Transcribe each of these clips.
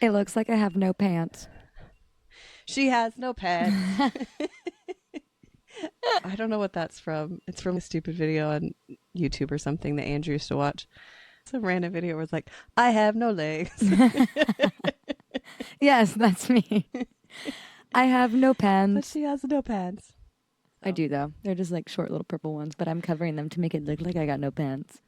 It looks like I have no pants. She has no pants. I don't know what that's from. It's from a stupid video on YouTube or something that Andrew used to watch. Some random video where it's like, I have no legs. Yes, that's me. I have no But pants. she has no pants. I So. do though. They're just like short little purple ones, but I'm covering them to make it look like I got no pants.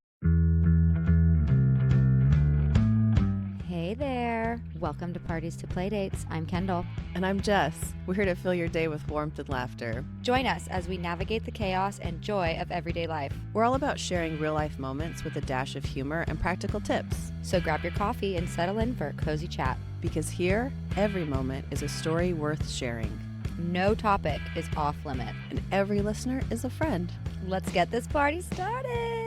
Hey there. Welcome to Parties to Playdates. I'm Kendall. And I'm Jess. We're here to fill your day with warmth and laughter. Join us as we navigate the chaos and joy of everyday life. We're all about sharing real life moments with a dash of humor and practical tips. So grab your coffee and settle in for a cozy chat. Because here, every moment is a story worth sharing. No topic is off limit. And every listener is a friend. Let's get this party started.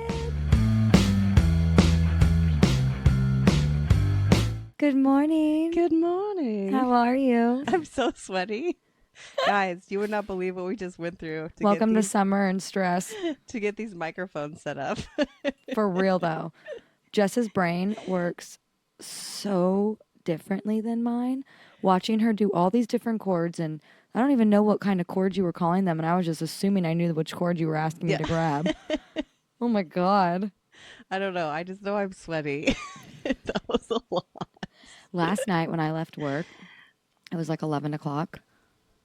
Good morning. Good morning. How are you? I'm so sweaty. Guys, you would not believe what we just went through Welcome to summer and stress. to get these microphones set up. For real though. Jess's brain works so differently than mine. Watching her do all these different chords, and I don't even know what kind of chords you were calling them, and I was just assuming I knew which chord you were asking me to grab. Oh my God. I don't know. I just know I'm sweaty. That was a lot. Last night when I left work, it was like 11 o'clock.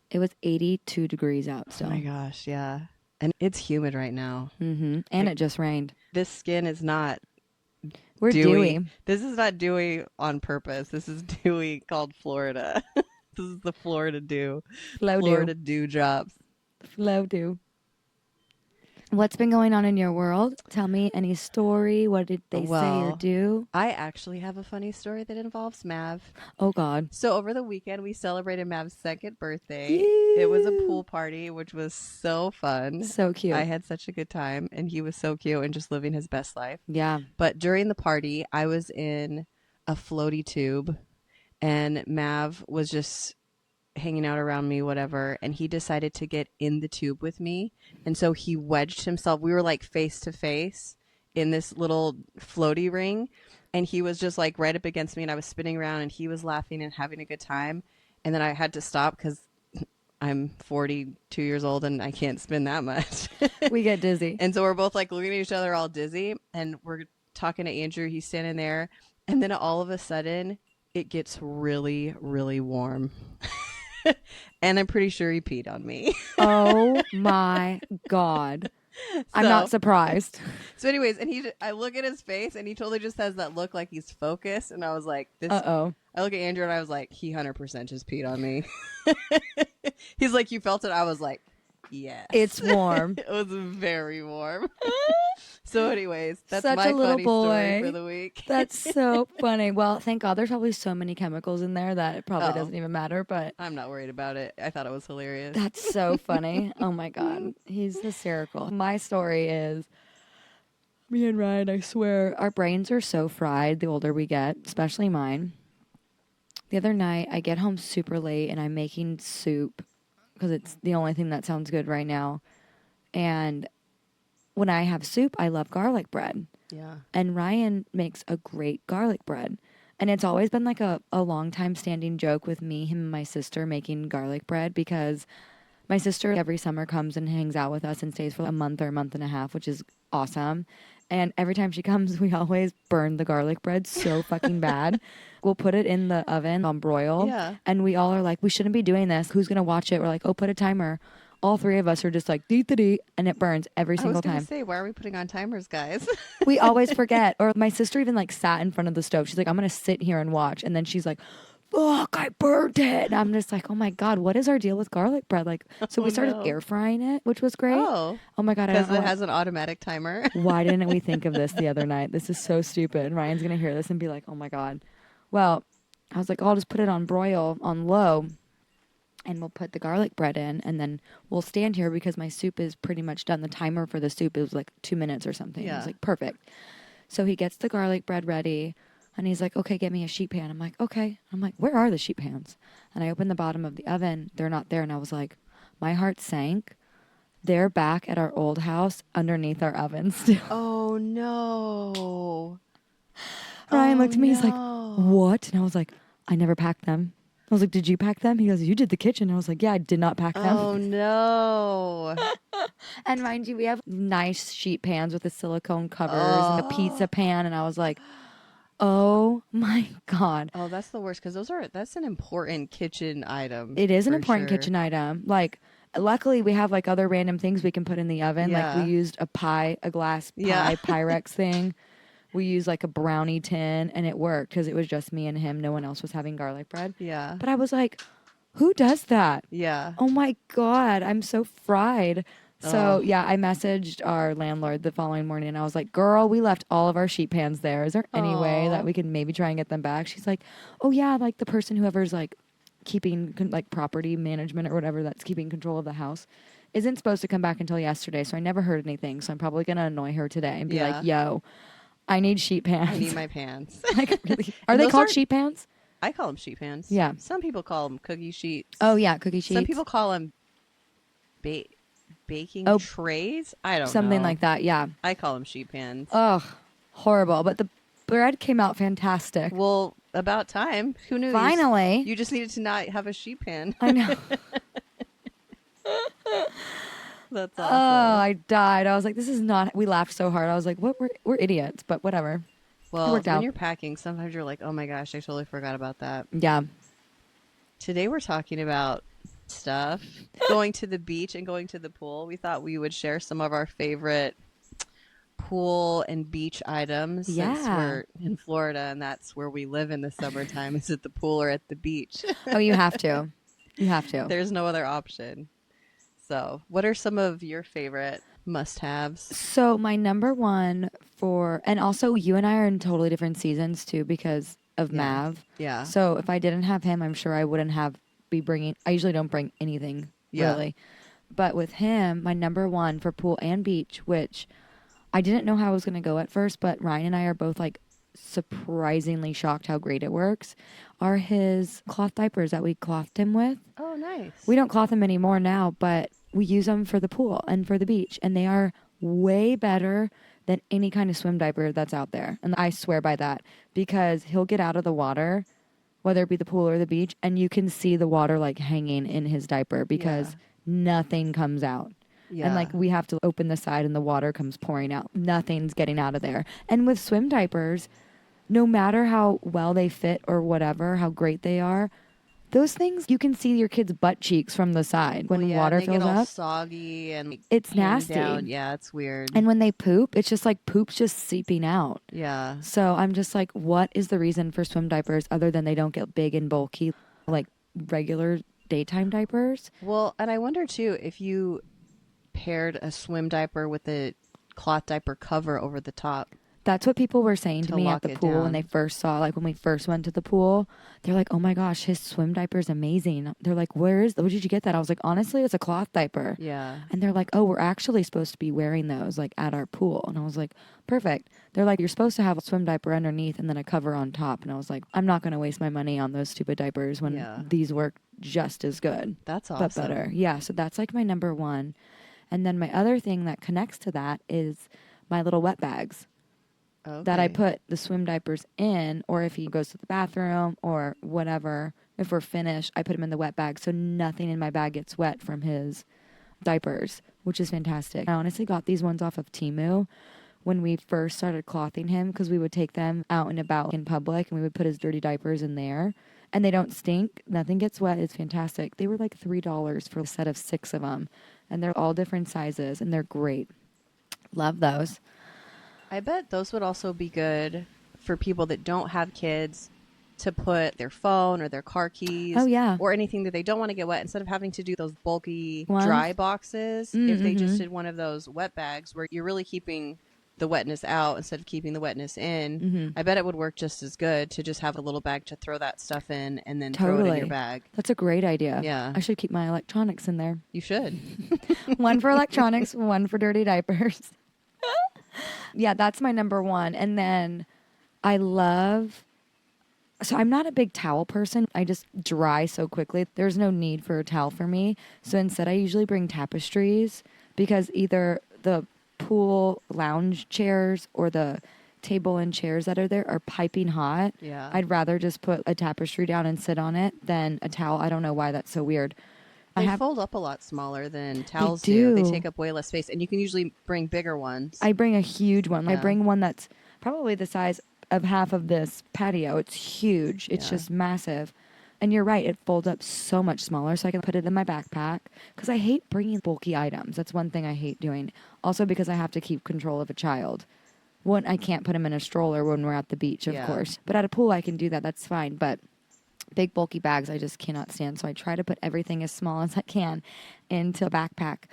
It was 82 degrees out still. Oh my gosh, yeah. And it's humid right now. Mm-hmm. And it just rained. This skin is not We're dewy. This is not dewy on purpose. This is dewy called Florida. This is the Florida dew. Florida dew drops. Flow dew. What's been going on in your world? Tell me any story. What did they say or do? I actually have a funny story that involves Mav. Oh, God. So over the weekend, we celebrated Mav's second birthday. Yay. It was a pool party, which was so fun. So cute. I had such a good time, and he was so cute and just living his best life. Yeah. But during the party, I was in a floaty tube, and Mav was just hanging out around me, whatever, and he decided to get in the tube with me. And so he wedged himself. We were like face to face in this little floaty ring, and he was just like right up against me, and I was spinning around, and he was laughing and having a good time. And then I had to stop because I'm 42 years old and I can't spin that much. We get dizzy. And so we're both like looking at each other all dizzy, and we're talking to Andrew. He's standing there, and then all of a sudden it gets really, really warm. And I'm pretty sure he peed on me. Oh my God. I'm not surprised. So anyways, and I look at his face, and he totally just has that look like he's focused. And I was like, Uh-oh. I look at Andrew and I was like, he 100% just peed on me. He's like, you felt it? I was like, yes. It's warm. It was very warm. So anyways, that's Such my a little funny story for the week. That's so funny. Well, thank God there's probably so many chemicals in there that it probably doesn't even matter, but I'm not worried about it. I thought it was hilarious. that's so funny. Oh my God. He's hysterical. My story is me and Ryan, I swear, our brains are so fried the older we get, especially mine. The other night, I get home super late and I'm making soup because it's the only thing that sounds good right now. And when I have soup, I love garlic bread. Yeah. And Ryan makes a great garlic bread. And it's always been like a long time standing joke with me, him, and my sister making garlic bread because my sister every summer comes and hangs out with us and stays for a month or a month and a half, which is awesome. And every time she comes, we always burn the garlic bread so fucking bad. We'll put it in the oven on broil. Yeah. And we all are like, we shouldn't be doing this. Who's going to watch it? We're like, oh, put a timer. All three of us are just like, dee, and it burns every single time. I was going to say, why are we putting on timers, guys? We always forget. Or my sister even like sat in front of the stove. She's like, I'm going to sit here and watch. And then she's like, fuck, I burnt it. And I'm just like, oh my God, what is our deal with garlic bread? Like, so we started air frying it, which was great. Oh my God. Because it has an automatic timer. Why didn't we think of this the other night? This is so stupid. Ryan's going to hear this and be like, oh my God. Well, I was like, I'll just put it on broil on low. And we'll put the garlic bread in, and then we'll stand here because my soup is pretty much done. The timer for the soup is like 2 minutes or something. Yeah. It was like perfect. So he gets the garlic bread ready, and he's like, okay, get me a sheet pan. I'm like, okay. I'm like, where are the sheet pans? And I opened the bottom of the oven. They're not there. And I was like, my heart sank. They're back at our old house underneath our oven still. Oh, no. Ryan looked at me. He's like, what? And I was like, I never packed them. I was like, did you pack them? He goes, you did the kitchen. I was like, yeah, I did not pack them. Oh no. And mind you, we have nice sheet pans with the silicone covers and a Oh. pizza pan. And I was like, oh my God. Oh, that's the worst because that's an important kitchen item It is an for important sure. kitchen item. Like, luckily we have like other random things we can put in the oven. Like we Yeah. used a glass Yeah. pie Pyrex thing. We used like a brownie tin and it worked because it was just me and him. No one else was having garlic bread. Yeah. But I was like, who does that? Yeah. Oh my God, I'm so fried. So Oh. yeah, I messaged our landlord the following morning and I was like, girl, we left all of our sheet pans there. Is there any way that Oh. we can maybe try and get them back? She's like, oh yeah, like the person whoever's like keeping like property management or whatever that's keeping control of the house isn't supposed to come back until yesterday. So I never heard anything. So I'm probably going to annoy her today and be like, Yeah. yo, I need sheet I need pans. my pans. Like, really? Are And they those called aren't, sheet pans? I call them sheet pans. Yeah. Some people call them cookie sheets. Oh yeah, cookie Some sheets. people call them ba- baking Oh, trays. I don't something know. like that. Yeah. I call them sheet pans. Ugh, horrible. But the bread came out fantastic. Well, about time. Who knew? Finally. You just needed to not have a sheet pan. I know. That's Oh, awesome. I died. I was like, this is not. We laughed so hard. I was like, what? We're idiots, but whatever. It Well, worked when out. you're packing, sometimes you're like, oh my gosh, I totally forgot about that. Yeah. Today we're talking about stuff. Going to the beach and going to the pool. We thought we would share some of our favorite pool and beach items since Yeah. we're in Florida and that's where we live in the summertime is at the pool or at the beach. Oh, you have to. You have to. There's no other option. So, what are some of your favorite must-haves? So my number one and also you and I are in totally different seasons too because of Yeah. Mav. Yeah. So if I didn't have him, I'm sure I wouldn't be bringing. I usually don't bring anything Yeah. really, but with him, my number one for pool and beach, which I didn't know how I was going to go at first, but Ryan and I are both like surprisingly shocked how great it works, are his cloth diapers that we clothed him with. Oh, nice. We don't cloth them anymore now, but we use them for the pool and for the beach, and they are way better than any kind of swim diaper that's out there. And I swear by that because he'll get out of the water, whether it be the pool or the beach, and you can see the water like hanging in his diaper because nothing comes out. Yeah. And like we have to open the side and the water comes pouring out. Nothing's getting out of there. And with swim diapers, no matter how well they fit or whatever, how great they are, those things you can see your kid's butt cheeks from the side when water and they fills get all up. soggy and like, It's hang nasty. down. Yeah, it's weird. And when they poop, it's just like poop's just seeping out. Yeah. So I'm just like, what is the reason for swim diapers other than they don't get big and bulky like regular daytime diapers? Well, and I wonder too if you paired a swim diaper with a cloth diaper cover over the top. That's what people were saying to To me at lock the it pool when down. they first saw, like when we first went to the pool. They're like, oh my gosh, his swim diaper is amazing. They're like, where did you get that? I was like, honestly, it's a cloth diaper. Yeah. And they're like, oh, we're actually supposed to be wearing those like at our pool. And I was like, perfect. They're like, you're supposed to have a swim diaper underneath and then a cover on top. And I was like, I'm not going to waste my money on those stupid diapers when these work just as good. That's awesome. But better. Yeah. So that's like my number one. And then my other thing that connects to that is my little wet bags. Okay. That I put the swim diapers in, or if he goes to the bathroom or whatever, if we're finished, I put him in the wet bag so nothing in my bag gets wet from his diapers, which is fantastic. I honestly got these ones off of Temu when we first started clothing him because we would take them out and about in public and we would put his dirty diapers in there and they don't stink. Nothing gets wet. It's fantastic. They were like $3 for a set of 6 of them and they're all different sizes and they're great. Love those. I bet those would also be good for people that don't have kids to put their phone or their car keys or anything that they don't want to get wet instead of having to do those bulky dry boxes. If they just did one of those wet bags where you're really keeping the wetness out instead of keeping the wetness in, I bet it would work just as good to just have a little bag to throw that stuff in and then throw it in your bag. That's a great idea. Yeah. I should keep my electronics in there. You should. One for electronics, one for dirty diapers. Yeah, that's my number one. And then so I'm not a big towel person. I just dry so quickly. There's no need for a towel for me. So instead I usually bring tapestries because either the pool lounge chairs or the table and chairs that are there are piping hot. Yeah. I'd rather just put a tapestry down and sit on it than a towel. I don't know why that's so weird. They fold up a lot smaller than They towels do. They do. take up way less space, and you can usually bring bigger ones. I bring a huge one. I Yeah. bring one that's probably the size of half of this patio. It's huge. It's Yeah. just massive. And you're right, it folds up so much smaller, so I can put it in my backpack. Because I hate bringing bulky items. That's one thing I hate doing. Also because I have to keep control of a child. One, I can't put him in a stroller when we're at the beach, of Yeah. course. But at a pool, I can do that. That's fine. But big bulky bags I just cannot stand. So I try to put everything as small as I can into a backpack.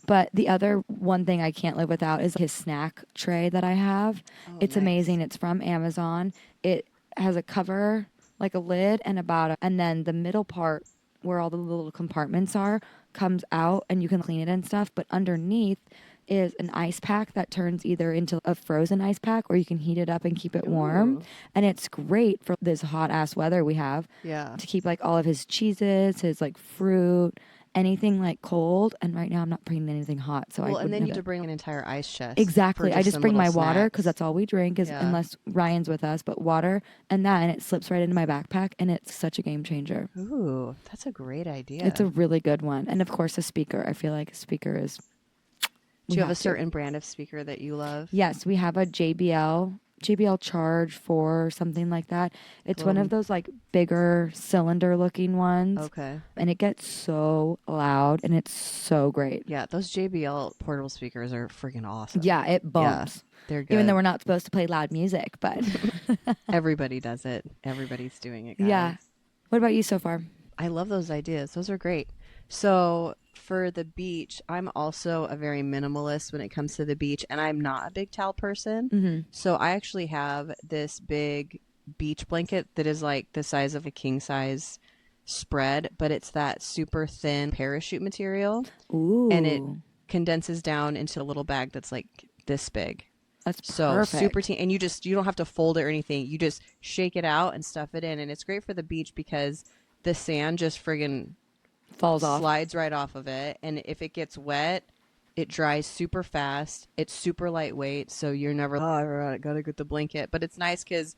But the other one thing I can't live without is his snack tray that I have. Oh, It's nice. amazing. It's from Amazon. It has a cover, like a lid and a bottom. And then the middle part where all the little compartments are comes out and you can clean it and stuff. But underneath is an ice pack that turns either into a frozen ice pack or you can heat it up and keep it warm. Ooh. And it's great for this hot ass weather we have Yeah. to keep like all of his cheeses, his like fruit, anything like cold. And right now I'm not bringing anything hot, so Well, I and then you wouldn't need to bring an entire ice chest. exactly. for I just some bring my little water because snacks. that's all we drink is Yeah. unless Ryan's with us. But water and that, and it slips right into my backpack, and it's such a game changer. Ooh, that's a great idea. It's a really good one, and of course a speaker. I feel like a speaker is. Do we you have a to. certain brand of speaker that you love? Yes, we have a JBL Charge 4 or something like that. It's one of those like bigger cylinder looking ones. Okay. And it gets so loud and it's so great. Yeah, those JBL portable speakers are freaking awesome. Yeah, it bumps. They're good. Even though we're not supposed to play loud music, but Everybody does it. Everybody's doing it, guys. yeah. What about you so far? I love those ideas. Those are great. So for the beach, I'm also a very minimalist when it comes to the beach, and I'm not a big towel person. Mm-hmm. So I actually have this big beach blanket that is like the size of a king size spread, but it's that super thin parachute material. Ooh. And it condenses down into a little bag that's like this big. That's So perfect. super teeny, and you don't have to fold it or anything. You just shake it out and stuff it in, and it's great for the beach because the sand just friggin' falls off. slides right off of it, and if it gets wet, it dries super fast. It's super lightweight, so you're never I gotta get the blanket. But it's nice because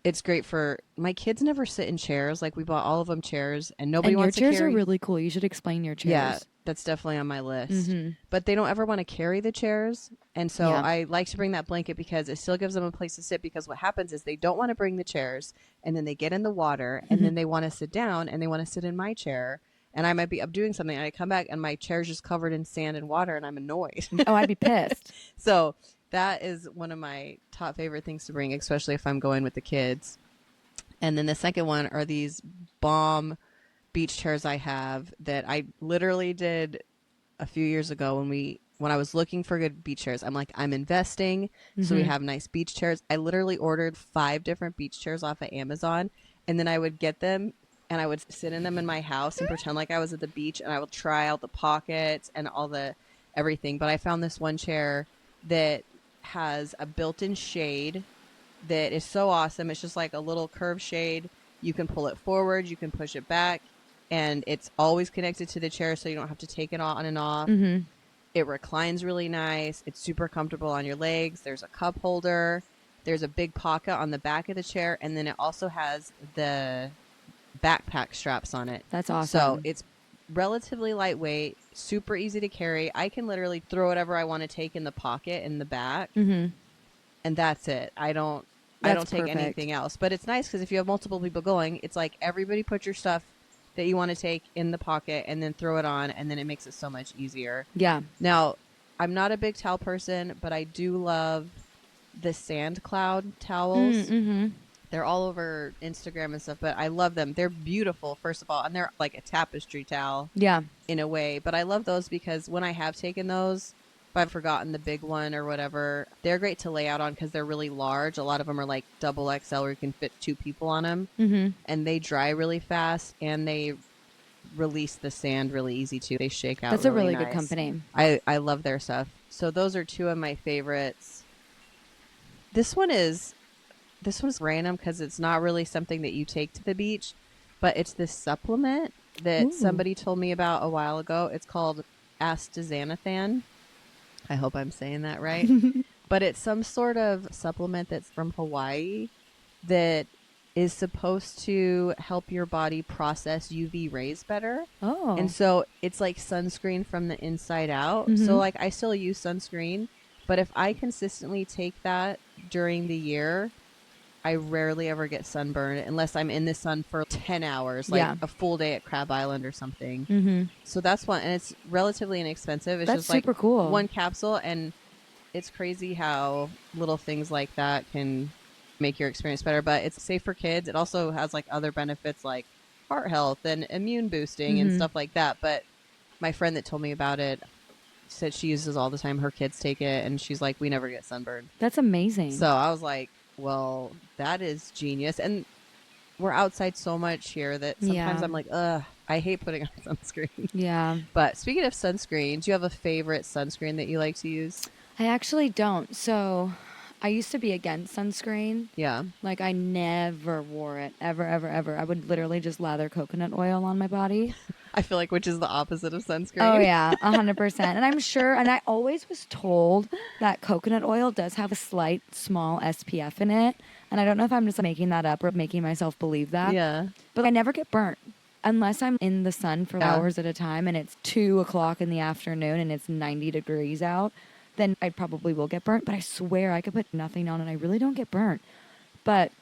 it's great for my kids. Never sit in chairs. Like we bought all of them chairs, and nobody And your wants chairs to carry. are really cool. You should explain your chairs. Yeah, that's definitely on my list. Mm-hmm. But they don't ever want to carry the chairs. And so Yeah. I like to bring that blanket because it still gives them a place to sit. Because what happens is they don't want to bring the chairs, and then they get in the water, and then they want to sit down, and they want to sit in my chair. And I might be up doing something, and I come back, and my chair's just covered in sand and water, and I'm annoyed. Oh, I'd be pissed. So that is one of my top favorite things to bring, especially if I'm going with the kids. And then the second one are these bomb beach chairs I have that I literally did a few years ago when I was looking for good beach chairs. I'm like, I'm investing, so we have nice beach chairs. I literally ordered 5 different beach chairs off of Amazon, and then I would get them and I would sit in them in my house and pretend like I was at the beach, and I would try out the pockets and all the everything. But I found this one chair that has a built-in shade that is so awesome. It's just like a little curved shade. You can pull it forward, you can push it back, and it's always connected to the chair, so you don't have to take it on and off. Mm-hmm. It reclines really nice. It's super comfortable on your legs. There's a cup holder. There's a big pocket on the back of the chair, and then it also has the backpack straps on it. That's awesome. So it's relatively lightweight, super easy to carry. I can literally throw whatever I want to take in the pocket in the back, Mm-hmm. and that's it. I don't take perfect. anything else. But it's nice because if you have multiple people going, it's like everybody put your stuff that you want to take in the pocket and then throw it on, and then it makes it so much easier. Yeah. Now, I'm not a big towel person, but I do love the sand cloud towels. Mm-hmm. They're all over Instagram and stuff, but I love them. They're beautiful, first of all, and they're like a tapestry towel Yeah. in a way. But I love those because when I have taken those, if I've forgotten the big one or whatever, they're great to lay out on because they're really large. A lot of them are like double XL where you can fit 2 people on them. Mm-hmm. And they dry really fast, and they release the sand really easy too. They shake out. That's a really nice. good company. I love their stuff. So those are 2 of my favorites. This one's random because it's not really something that you take to the beach, but it's this supplement that Ooh. somebody told me about a while ago. It's called astaxanthin. I hope I'm saying that right. but it's some sort of supplement that's from Hawaii that is supposed to help your body process UV rays better. And Oh. so it's like sunscreen from the inside out. So Mm-hmm. like I still use sunscreen, but if I consistently take that during the year, I rarely ever get sunburned unless I'm in the sun for 10 hours, like Yeah. a full day at Crab Island or something. Mm-hmm. So that's one, and it's relatively inexpensive. It's That's just like super cool. one capsule, and it's crazy how little things like that can make your experience better. But it's safe for kids. It also has like other benefits like heart health and immune boosting and Mm-hmm. stuff like that. But my friend that told me about it said she uses all the time. Her kids take it, and she's like, we never get sunburned. That's So amazing. I was like, well, that is genius. And we're outside so much here that sometimes Yeah. I'm like, ugh, I hate putting on sunscreen. Yeah. But speaking of sunscreen, do you have a favorite sunscreen that you like to use? I actually don't. So I used to be against sunscreen. Yeah. Like I never wore it. Ever, ever, ever. I would literally just lather coconut oil on my body. I feel like which is the opposite of Oh sunscreen. yeah, 100%. And I'm sure, and I always was told that coconut oil does have a slight small SPF in it. And I don't know if I'm just making that up or making myself believe that. Yeah. But I never get burnt unless I'm in the sun for Yeah. hours at a time and it's 2 o'clock in the afternoon and it's 90 degrees out. Then I probably will get burnt. But I swear I could put nothing on and I really don't get burnt. But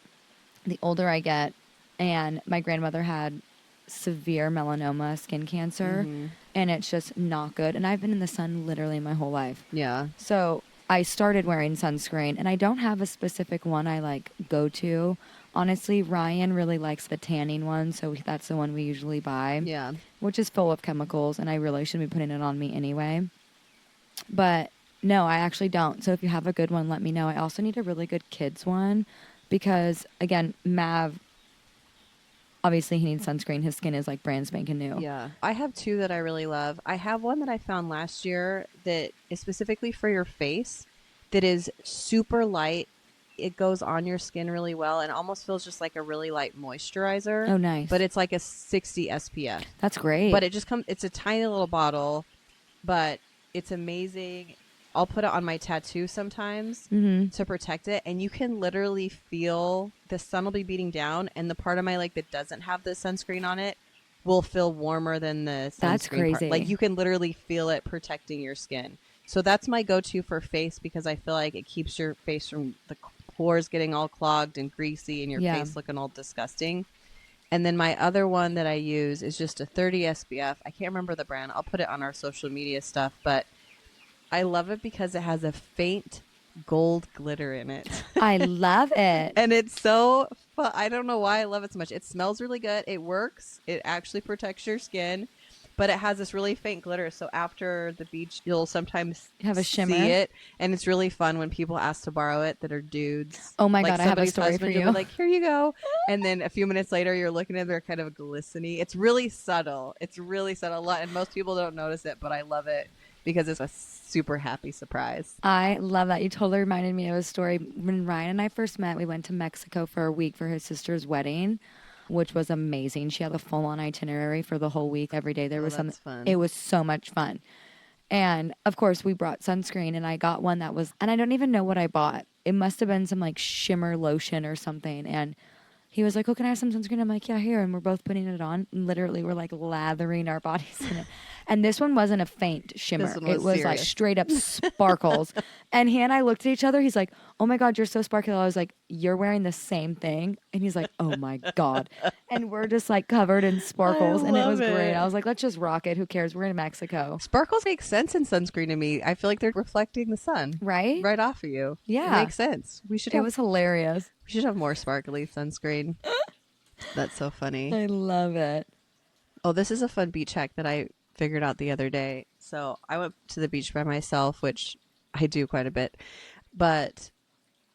the older I get, and my grandmother had severe melanoma skin cancer, Mm-hmm. and it's just not good. And I've been in the sun literally my whole life. Yeah. So I started wearing sunscreen, and I don't have a specific one I like go to. Honestly, Ryan really likes the tanning one, so that's the one we usually buy, Yeah. which is full of chemicals, and I really shouldn't be putting it on me anyway. But no, I actually don't. So if you have a good one, let me know. I also need a really good kids one because, again, Mav, obviously he needs sunscreen. His skin is like brand spanking new. Yeah. I have two that I really love. I have one that I found last year that is specifically for your face that is super light. It goes on your skin really well and almost feels just like a really light moisturizer. Oh, nice. But it's like a 60 SPF. That's great. But it just comes, it's a tiny little bottle, but it's amazing. I'll put it on my tattoo sometimes to protect it, and you can literally feel the sun will be beating down, and the part of my leg that doesn't have the sunscreen on it will feel warmer than the sunscreen That's part. crazy. Like you can literally feel it protecting your skin. So that's my go-to for face because I feel like it keeps your face from the pores getting all clogged and greasy and your Yeah. face looking all disgusting. And then my other one that I use is just a 30 SPF. I can't remember the brand. I'll put it on our social media stuff, but I love it because it has a faint gold glitter in it. I love it. And it's so fun. I don't know why I love it so much. It smells really good. It works. It actually protects your skin, but it has this really faint glitter. So after the beach, you'll sometimes Have a shimmer? see it. And it's really fun when people ask to borrow it that are dudes. Oh my Like God, I have a somebody's story for husband, you'll you. be like, here you go. And then a few minutes later, you're looking at it, they're kind of glistening. It's really subtle. It's really subtle. And most people don't notice it, but I love it because it's a super happy surprise. I love that. You totally reminded me of a story. When Ryan and I first met, we went to Mexico for a week for his sister's wedding, which was amazing. She had a full-on itinerary for the whole week. Every day there was something. Fun. It was so much fun. And of course, we brought sunscreen, and I got one that was, and I don't even know what I bought. It must have been some like shimmer lotion or something. And he was like, "Oh, can I have some sunscreen?" I'm like, "Yeah, here." And we're both putting it on. And literally, we're like lathering our bodies in it. And this one wasn't a faint shimmer. This one was It was like serious. straight up sparkles. And he and I looked at each other. He's like, "Oh my God, you're so sparkly." I was like, "You're wearing the same thing." And he's like, "Oh my God." And we're just like covered in sparkles. And it love was great. it. I was like, let's just rock it. Who cares? We're in Mexico. Sparkles make sense in sunscreen to me. I feel like they're reflecting the sun Right? right off of you. Yeah. It makes sense. We should It have, was hilarious. we should have more sparkly sunscreen. That's so funny. I love it. Oh, this is a fun beach hack that I figured out the other day. So I went to the beach by myself, which I do quite a bit. But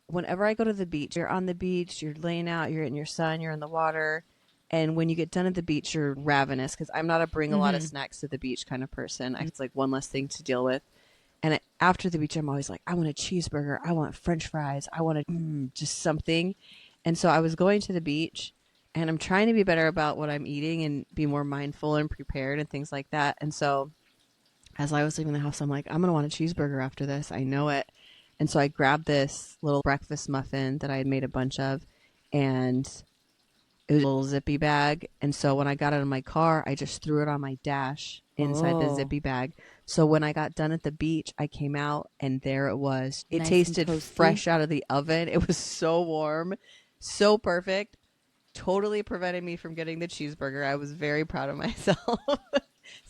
whenever I go to the beach, you're on the beach, you're laying out, you're in your sun, you're in the water. And when you get done at the beach, you're ravenous because I'm not a bring a lot of snacks to the beach kind of person. It's like one less thing to deal with. And after the beach, I'm always like, I want a cheeseburger. I want French fries. I want just something. And so I was going to the beach and I'm trying to be better about what I'm eating and be more mindful and prepared and things like that. And so as I was leaving the house, I'm like, I'm going to want a cheeseburger after this. I know it. And so I grabbed this little breakfast muffin that I had made a bunch of, and it was a little zippy bag. And so when I got out of my car, I just threw it on my dash inside the Oh, zippy bag. So when I got done at the beach, I came out and there it was. It nice and tasted toasty. fresh out of the oven. It was so warm, so perfect. Totally prevented me from getting the cheeseburger. I was very proud of myself.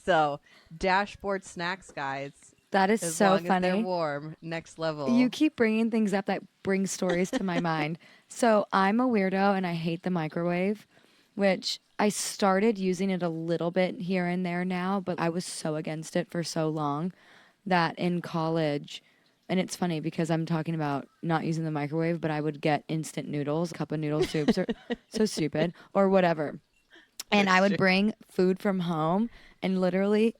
So, dashboard snacks, guys, That is as so long as they're funny. warm, next You level. keep bringing things up that bring stories to my mind. So I'm a weirdo and I hate the microwave, which I started using it a little bit here and there now, but I was so against it for so long that in college, and it's funny because I'm talking about not using the microwave, but I would get instant noodles, cup of noodle soups, or so stupid, or whatever. For And I would sure. bring food from home and literally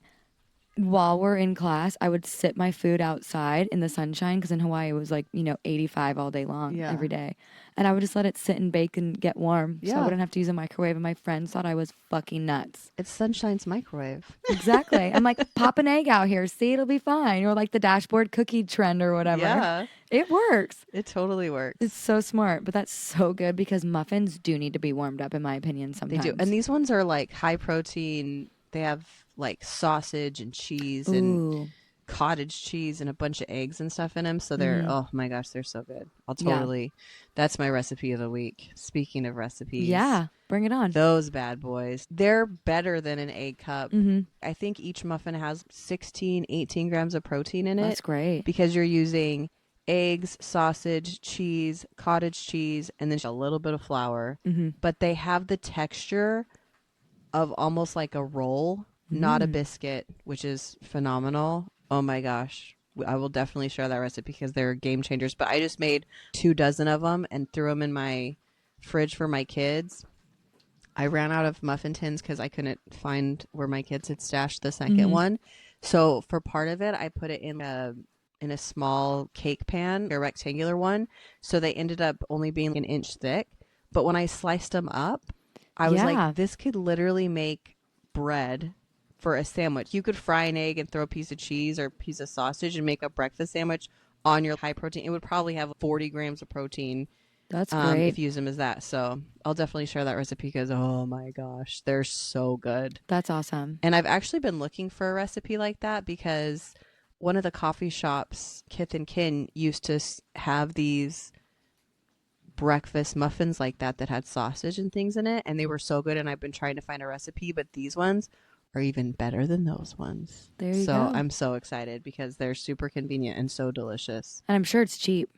while we're in class, I would sit my food outside in the sunshine because in Hawaii it was like, 85 all day long Yeah. every day. And I would just let it sit and bake and get warm so I Yeah. wouldn't have to use a microwave. And my friends thought I was fucking nuts. It's Sunshine's microwave. Exactly. I'm like, pop an egg out here. See, it'll be fine. Or like the dashboard cookie trend or whatever. Yeah. It works. It totally It's works. so smart. But that's so good because muffins do need to be warmed up, in my opinion, They do. And sometimes. these ones are like high protein. They have like sausage and cheese and Ooh. cottage cheese and a bunch of eggs and stuff in them. So they're, Hmm. oh my gosh, they're so good. I'll Yeah. totally, that's my recipe of the week. Speaking of recipes, Yeah. Bring it on. those bad boys, they're better than an egg cup. Hmm. I think each muffin has 16, 18 grams of protein in it That's great. because you're using eggs, sausage, cheese, cottage cheese, and then a little bit of flour. Hmm. But they have the texture of almost like a roll, not a Mm. biscuit, which is phenomenal. Oh my gosh. I will definitely share that recipe because they're game changers. But I just made 2 dozen of them and threw them in my fridge for my kids. I ran out of muffin tins because I couldn't find where my kids had stashed the second Hmm. one. So for part of it, I put it in a small cake pan, a rectangular one. So they ended up only being an inch thick. But when I sliced them up, I was like, Yeah. this could literally make bread for a sandwich. You could fry an egg and throw a piece of cheese or a piece of sausage and make a breakfast sandwich on your high protein. It would probably have 40 grams of protein That's if great. you use them as that. So I'll definitely share that recipe because, oh my gosh, they're so good. That's awesome. And I've actually been looking for a recipe like that because one of the coffee shops, Kith and Kin, used to have these breakfast muffins like that had sausage and things in it, and they were so good. And I've been trying to find a recipe, but these ones are even better than those ones. There you So go. I'm so excited because they're super convenient and so delicious. And I'm sure it's cheap.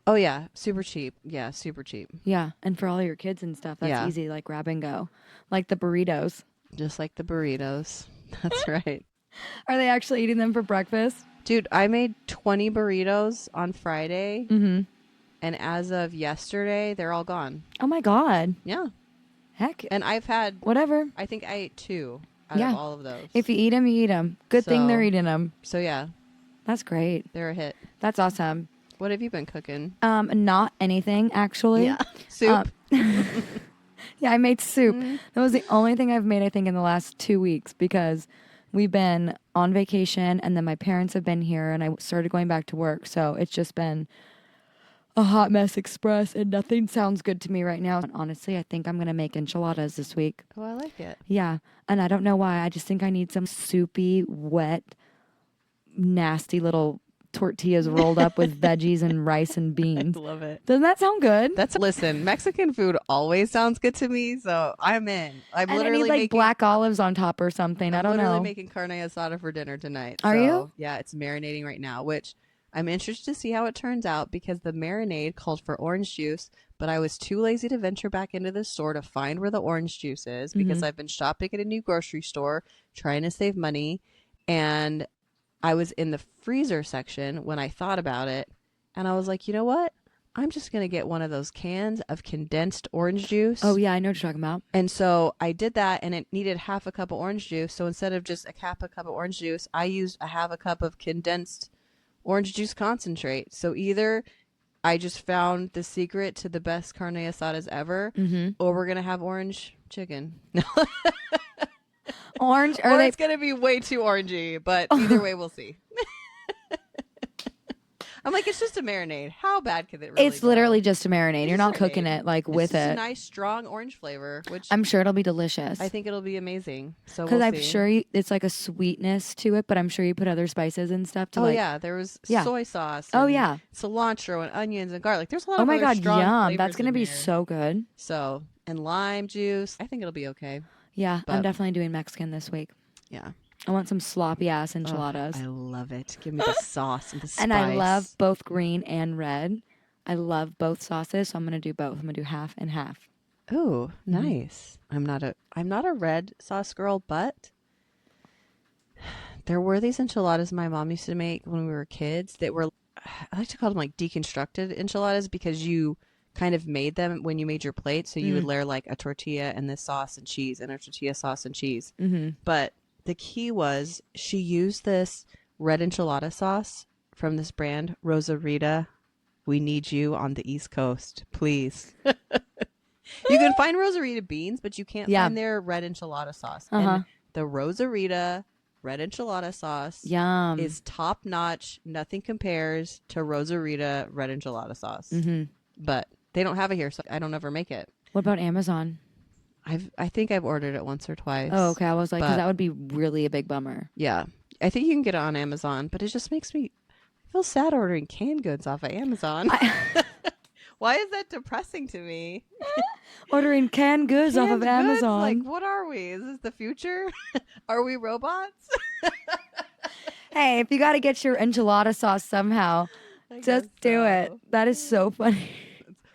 Oh yeah, super cheap. Yeah, super cheap. Yeah. And for all your kids and stuff, that's Yeah, easy, like grab and go. Like the burritos. just like the burritos. That's right. Are they actually eating them for breakfast? Dude, I made 20 burritos on Friday, Mm-hmm. and as of yesterday, they're all gone. Oh my God. Yeah. Heck. And I've had, Whatever. I think I ate 2 out Yeah. of all of those. If you eat them, you eat them. Good thing they're So, eating them. so yeah, That's great. they're a hit. That's awesome. What have you been cooking? Not anything actually. Yeah. Soup. Yeah, I made soup. Mm. That was the only thing I've made, I think, in the last 2 weeks because we've been on vacation and then my parents have been here and I started going back to work. So it's just been a hot mess express and nothing sounds good to me right now. And honestly, I think I'm going to make enchiladas this week. Oh, I like it. Yeah. And I don't know why. I just think I need some soupy, wet, nasty little tortillas rolled up with veggies and rice and beans. Love it. Doesn't that sound good? Listen, Mexican food always sounds good to me, so I'm in. I'm And I literally need like making black olives on top or something. I I'm don't literally know. making carne asada for dinner tonight. Are So, you? yeah, it's marinating right now, which I'm interested to see how it turns out because the marinade called for orange juice, but I was too lazy to venture back into the store to find where the orange juice is because I've been shopping at a new grocery store trying to save money, and I was in the freezer section when I thought about it, and I was like, you know what? I'm just going to get one of those cans of condensed orange juice. Oh, yeah, I know what you're talking about. And so I did that, and it needed half a cup of orange juice. So instead of just half a cup of orange juice, I used a half a cup of condensed orange juice concentrate. So either I just found the secret to the best carne asadas ever, or we're going to have orange chicken. Orange, are Or they? it's going to be way too orangey, but either way, we'll see. I'm like, it's just a marinade. How bad could it really It's go? literally just a marinade. It's You're just not cooking marinade. it like It's with just a it. nice, strong orange flavor, which I'm sure it'll be delicious. I think it'll be amazing. So Because we'll I'm see. sure it's like a sweetness to it, but I'm sure you put other spices and stuff to Oh like. yeah, there was Yeah. soy sauce. Oh and yeah. cilantro and onions and garlic. There's a lot Oh of my other God, strong yum. That's flavors gonna in be there. so good. So and lime juice. I think it'll be okay. Yeah, I'm But- definitely doing Mexican this week. Yeah. I want some sloppy ass Oh, enchiladas. I love it. Give me the sauce and the spice. And I love both green and red. I love both sauces, so I'm gonna do both. I'm gonna do half and half. Ooh, Mm-hmm. nice. I'm not a red sauce girl, but there were these enchiladas my mom used to make when we were kids that were, I like to call them like deconstructed enchiladas because you kind of made them when you made your plate. So you would layer like a tortilla and this sauce and cheese and a tortilla sauce and cheese. Mm-hmm. But the key was she used this red enchilada sauce from this brand, Rosarita. We need you on the East Coast, please. You can find Rosarita beans, but you can't find their red enchilada sauce. And the Rosarita red enchilada sauce Yum. is top notch. Nothing compares to Rosarita red enchilada sauce. Mm-hmm. But they don't have it here, so I don't ever make it. What about Amazon? I think I've ordered it once or twice. Oh, okay. I was like, because But- that would be really a big bummer. Yeah. I think you can get it on Amazon, but it just makes me feel sad ordering canned goods off of Amazon. Why is that depressing to me? Ordering canned goods off of Canned goods? Amazon. Like, what are we? Is this the future? Are we robots? Hey, if you got to get your enchilada sauce somehow, I just guess do so. it. That is so funny.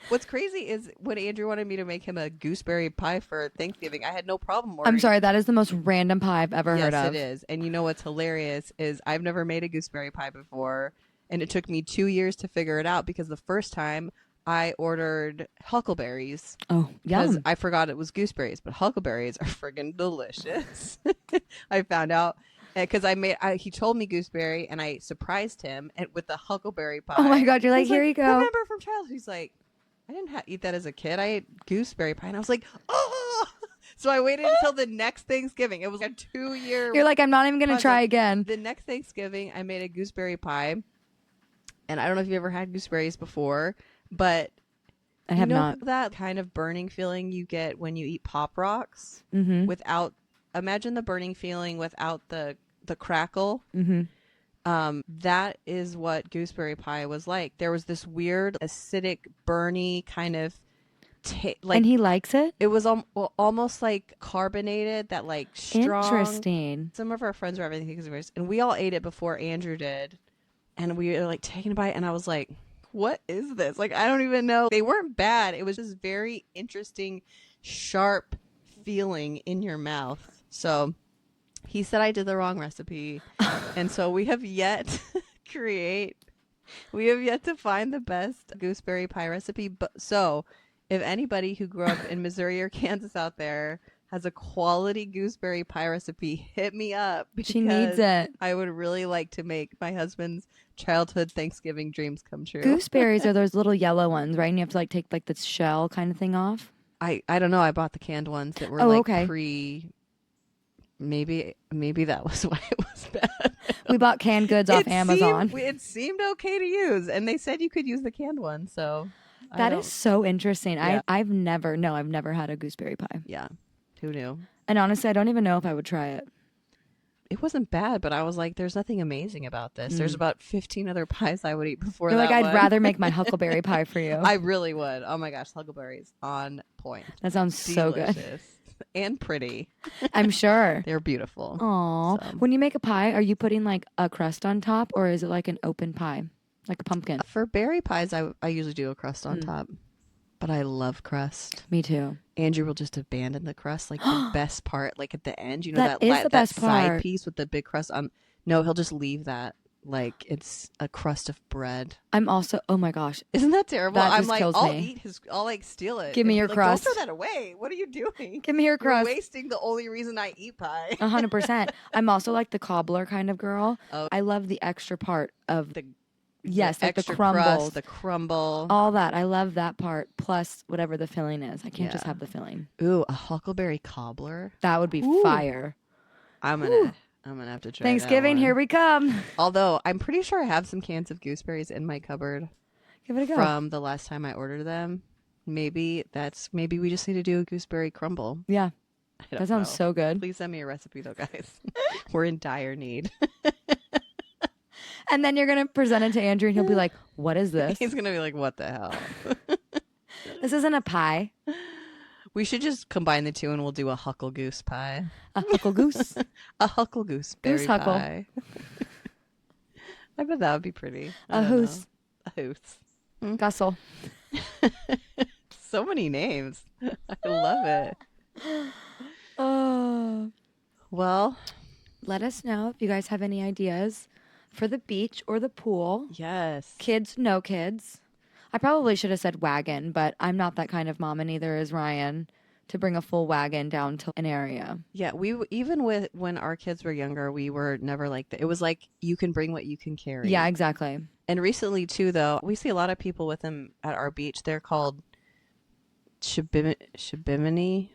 What's crazy is when Andrew wanted me to make him a gooseberry pie for Thanksgiving, I had no problem ordering. I'm sorry, that is the most random pie I've ever heard Yes, of. it is. And you know what's hilarious is I've never made a gooseberry pie before, and it took me 2 years to figure it out because the first time I ordered huckleberries Oh, because yum. I forgot it was gooseberries, but huckleberries are friggin' delicious. I found out because he told me gooseberry, and I surprised him with the huckleberry pie. Oh my God, you're like, He's here you go. Remember from childhood? He's like, I didn't eat that as a kid. I ate gooseberry pie, and I was like, oh. So I waited until the next Thanksgiving. It was a 2-year. You're like, I'm not even going to process. try again. The next Thanksgiving, I made a gooseberry pie, and I don't know if you've ever had gooseberries before, but I have you know not. that kind of burning feeling you get when you eat Pop Rocks Mm-hmm. without. Imagine the burning feeling without the crackle. Mm-hmm. That is what gooseberry pie was like. There was this weird acidic, burny kind of like. And he likes it? It was almost like carbonated, that like strong. Interesting. Some of our friends were having gooseberries, and we all ate it before Andrew did, and we were like taking a bite, and I was like, "What is this?" Like, I don't even know. They weren't bad. It was just very interesting, sharp feeling in your mouth. So he said I did the wrong recipe, and so we have yet to find the best gooseberry pie recipe. But so if anybody who grew up in Missouri or Kansas out there has a quality gooseberry pie recipe, hit me up. She needs it. I would really like to make my husband's childhood Thanksgiving dreams come true. Gooseberries are those little yellow ones, right? And you have to like take like the shell kind of thing off. I don't know. I bought the canned ones that were pre. Maybe that was why it was bad. We bought canned goods off Amazon. It seemed okay to use, and they said you could use the canned one. So That is so interesting. Yeah. I've never had a gooseberry pie. Yeah, who knew? And honestly, I don't even know if I would try it. It wasn't bad, but I was like, "There's nothing amazing about this." There's about 15 other pies I would eat before. You're that like, I'd one. rather make my huckleberry pie for you. I really would. Oh my gosh, huckleberries on point. That sounds so good. Delicious. And pretty. I'm sure. They're beautiful. Aw. So. When you make a pie, are you putting like a crust on top, or is it like an open pie? Like a pumpkin? For berry pies, I usually do a crust on top. But I love crust. Me too. Andrew will just abandon the crust, like the best part, like at the end. You know That that is the best side part. piece with the big crust on. No, he'll just leave that like it's a crust of bread. I'm also, oh my gosh. Isn't that terrible? That I'm just like, kills I'll me. eat his. I'll like steal it. Give me And your like, crust. Don't throw that away. What are you doing? Give me your crust. You're wasting the only reason I eat pie. 100%. I'm also like the cobbler kind of girl. Oh. I love the extra part of The yes, like the extra crumbles, crust, the crumble. all that. I love that part. Plus whatever the filling is. I can't just Yeah. have the filling. Ooh, a huckleberry cobbler. That would be Ooh. fire. I'm gonna I'm gonna have to try Thanksgiving, that here one. we come. Although I'm pretty sure I have some cans of gooseberries in my cupboard Give it a go. from the last time I ordered them. Maybe we just need to do a gooseberry crumble. Yeah, I don't that sounds know. so good. Please send me a recipe though, guys. We're in dire need. And then you're going to present it to Andrew and he'll be like, what is this? He's gonna be like, "What the hell?" This isn't a pie. We should just combine the two and we'll do a huckle goose pie. A huckle goose. A huckle gooseberry Goose huckle. pie. I bet that would be pretty. I A don't know. hoose. A hoose. Gussel. So many names. I love it. Oh. Well, Let us know if you guys have any ideas for the beach or the pool. yes. Kids, no kids. I probably should have said wagon, but I'm not that kind of mom, and neither is Ryan, to bring a full wagon down to an area. Yeah, even with when our kids were younger, we were never like that. It was like you can bring what you can carry. Yeah, exactly. And recently too, though, we see a lot of people with them at our beach. They're called shibimini.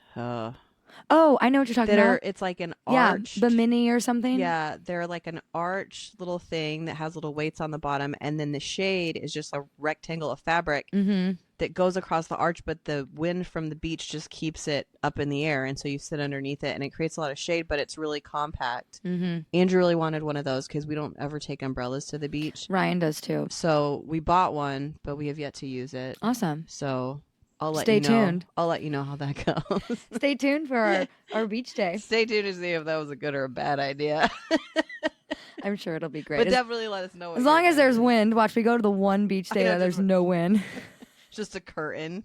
Oh, I know what you're talking about. It's like an Yeah, arch. bimini or something. Yeah, they're like an arch little thing that has little weights on the bottom, and then the shade is just a rectangle of fabric that goes across the arch, but the wind from the beach just keeps it up in the air, and so you sit underneath it, and it creates a lot of shade, but it's really compact. Andrew really wanted one of those because we don't ever take umbrellas to the beach. Ryan does too. So we bought one, but we have yet to use it. Awesome. So I'll let Stay you know. tuned. I'll let you know how that goes. Stay tuned for our beach day. Stay tuned to see if that was a good or a bad idea. I'm sure it'll be great. But definitely let us know. What As you're long as there's thinking. wind. Watch, we go to the one beach day know, that there's no wind. Just a curtain.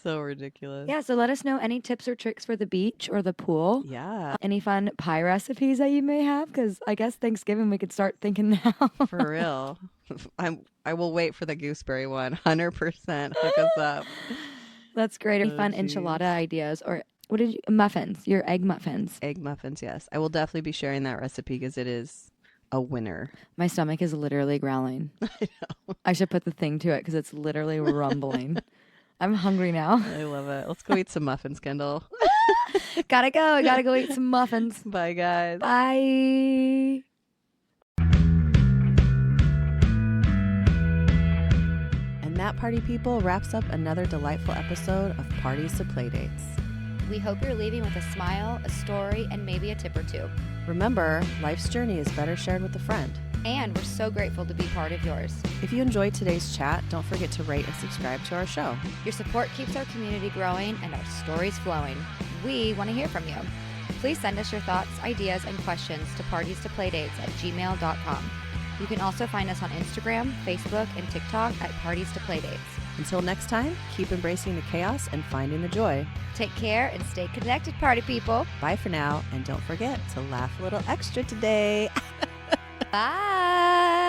So ridiculous. Yeah, so let us know any tips or tricks for the beach or the pool. Yeah, Any fun pie recipes that you may have? Because I guess Thanksgiving we could start thinking now. for real. I will wait for the gooseberry one. 100%. Hook us up. That's great. Any Oh, fun geez. enchilada ideas? Or what did you, muffins, your egg muffins. Egg muffins, yes. I will definitely be sharing that recipe because it is a winner. My stomach is literally growling. I know. I should put the thing to it because it's literally rumbling. I'm hungry now. I love it. Let's go eat some muffins, Kendall. Gotta go. I gotta go eat some muffins. Bye, guys. Bye. And that, party people, wraps up another delightful episode of Parties to Playdates. We hope you're leaving with a smile, a story, and maybe a tip or two. Remember, life's journey is better shared with a friend. And we're so grateful to be part of yours. If you enjoyed today's chat, don't forget to rate and subscribe to our show. Your support keeps our community growing and our stories flowing. We want to hear from you. Please send us your thoughts, ideas, and questions to partiestoplaydates@gmail.com. You can also find us on Instagram, Facebook, and TikTok at Parties to Playdates. Until next time, keep embracing the chaos and finding the joy. Take care and stay connected, party people. Bye for now, and don't forget to laugh a little extra today. Bye.